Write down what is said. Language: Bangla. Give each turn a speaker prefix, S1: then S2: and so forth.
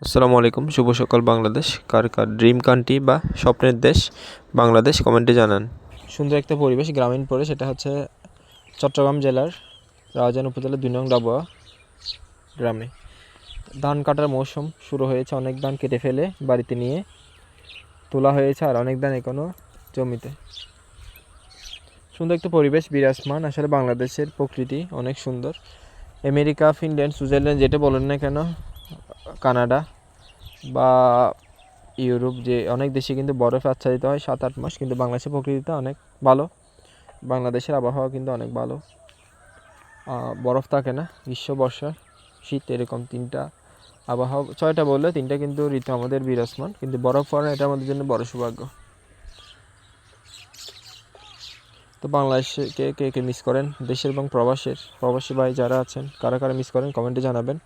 S1: আসসালামু আলাইকুম, শুভ সকাল বাংলাদেশ। কার কার ড্রিম কান্ট্রি বা স্বপ্নের দেশ বাংলাদেশ কমেন্টে জানান। সুন্দর একটা পরিবেশ, গ্রামীণ পরিবেশ। এটা হচ্ছে চট্টগ্রাম জেলার রাউজান উপজেলার 2 নং ডাবুয়া গ্রামে। ধান কাটার মৌসুম শুরু হয়েছে, অনেক ধান কেটে ফেলে বাড়িতে নিয়ে তোলা হয়েছে, আর অনেক ধান এখনও জমিতে। সুন্দর একটা পরিবেশ বিরাজমান। আসলে বাংলাদেশের প্রকৃতি অনেক সুন্দর। আমেরিকা, ফিনল্যান্ড, সুইজারল্যান্ড যেটা বলেন না কেন, কানাডা বা ইউরোপ, যে অনেক দেশে কিন্তু বরফে আচ্ছাদিত হয় 7-8 মাস, কিন্তু বাংলাদেশের প্রকৃতিটা অনেক ভালো। বাংলাদেশের আবহাওয়া কিন্তু অনেক ভালো, বরফ থাকে না। গ্রীষ্ম, বর্ষা, শীত, এরকম 3টা আবহাওয়া, 6টা বললে 3টা কিন্তু ঋতু আমাদের বিরাজমান, কিন্তু বরফ পড়ে এটা আমাদের জন্য বড় সৌভাগ্য। তো বাংলাদেশকে কে কে মিস করেন, দেশের এবং প্রবাসী ভাই যারা আছেন, কারা কারা মিস করেন কমেন্টে জানাবেন।